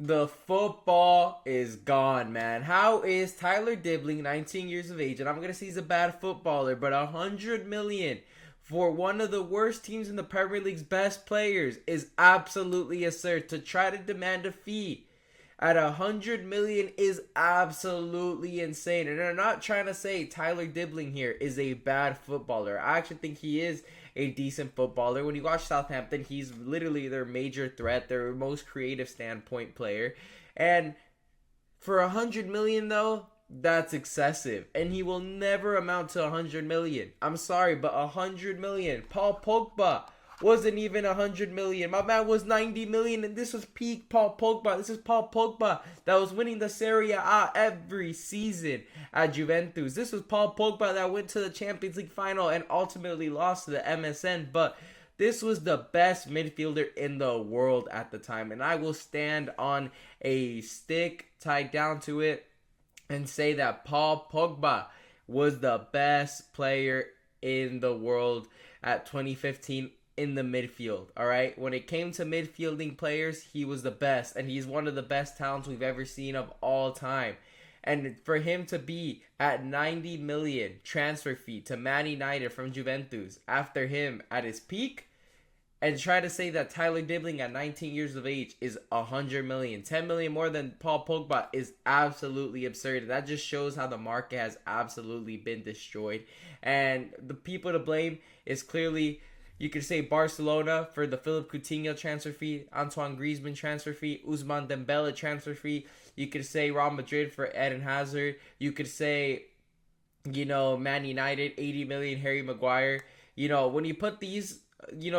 The football is gone, man. How is Tyler Dibling, 19 years of age, and I'm gonna say he's a bad footballer, but 100 million for one of the worst teams in the Premier League's best players is absolutely absurd. To try to demand a fee at 100 million is absolutely insane. And I'm not trying to say Tyler Dibling here is a bad footballer. I actually think he is a decent footballer. When you watch Southampton, he's literally their major threat, their most creative standpoint player. And for 100 million though, that's excessive. And he will never amount to 100 million. I'm sorry, but 100 million. Paul Pogba wasn't even 100 million. My man was 90 million, and this was peak Paul Pogba. This is Paul Pogba that was winning the Serie A every season at Juventus. This was Paul Pogba that went to the Champions League final and ultimately lost to the MSN. But this was the best midfielder in the world at the time, and I will stand on a stick tied down to it and say that Paul Pogba was the best player in the world at 2015 in the midfield. All right, when it came to midfielding players, he was the best, and he's one of the best talents we've ever seen of all time. And for him to be at 90 million transfer fee to Man United from Juventus after him at his peak, and try to say that Tyler Dibling at 19 years of age is 100 million, 10 million more than Paul Pogba, is absolutely absurd. And that just shows how the market has absolutely been destroyed. And the people to blame is clearly, you could say, Barcelona for the Philippe Coutinho transfer fee, Antoine Griezmann transfer fee, Ousmane Dembele transfer fee. You could say Real Madrid for Eden Hazard. You could say, Man United, 80 million, Harry Maguire. When you put these,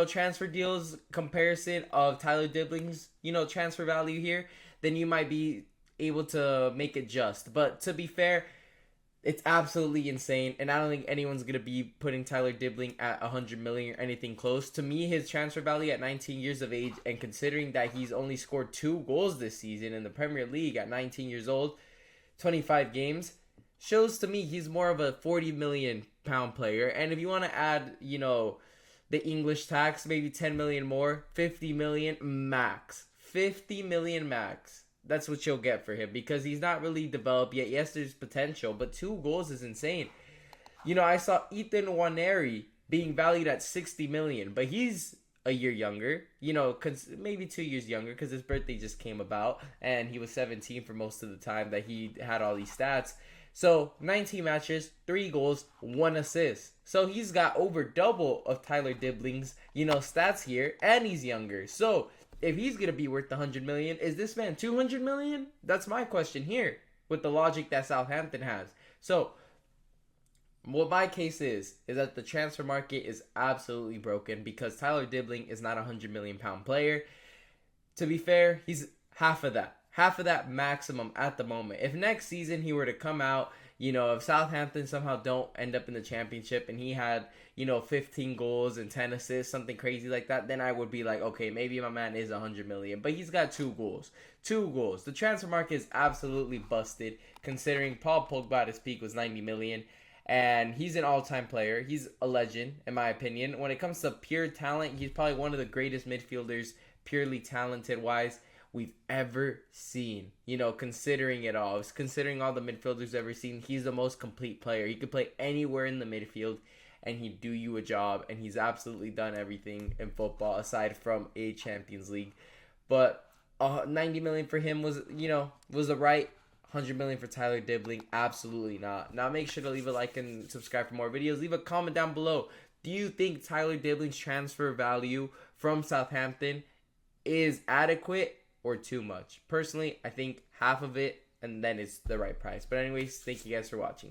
transfer deals comparison of Tyler Dibling's, transfer value here, then you might be able to make it just. But to be fair, it's absolutely insane, and I don't think anyone's going to be putting Tyler Dibling at 100 million or anything close. To me, his transfer value at 19 years of age, and considering that he's only scored 2 goals this season in the Premier League at 19 years old, 25 games, shows to me he's more of a 40 million pound player. And if you want to add, the English tax, maybe 10 million more, 50 million max. 50 million max. That's what you'll get for him, because he's not really developed yet. Yes, there's potential, but 2 goals is insane. I saw Ethan Nwaneri being valued at 60 million, but he's a year younger, maybe 2 years younger, because his birthday just came about, and he was 17 for most of the time that he had all these stats. So 19 matches, 3 goals, 1 assist. So he's got over double of Tyler Dibling's, stats here, and he's younger. So if he's going to be worth 100 million, is this man 200 million? That's my question here, with the logic that Southampton has. So what my case is that the transfer market is absolutely broken, because Tyler Dibling is not a 100 million pound player. To be fair, he's half of that maximum at the moment. If next season he were to come out, if Southampton somehow don't end up in the championship and he had, 15 goals and 10 assists, something crazy like that, then I would be like, okay, maybe my man is 100 million. But he's got 2 goals. 2 goals. The transfer market is absolutely busted, considering Paul Pogba at his peak was 90 million. And he's an all-time player. He's a legend, in my opinion. When it comes to pure talent, he's probably one of the greatest midfielders, purely talented-wise, we've ever seen. Considering it all. Considering all the midfielders we've ever seen, he's the most complete player. He could play anywhere in the midfield, and he'd do you a job. And he's absolutely done everything in football, aside from a Champions League. But 90 million for him was the right. 100 million for Tyler Dibling, absolutely not. Now make sure to leave a like and subscribe for more videos. Leave a comment down below. Do you think Tyler Dibling's transfer value from Southampton is adequate or too much? Personally, I think half of it, and then it's the right price. But anyways, thank you guys for watching.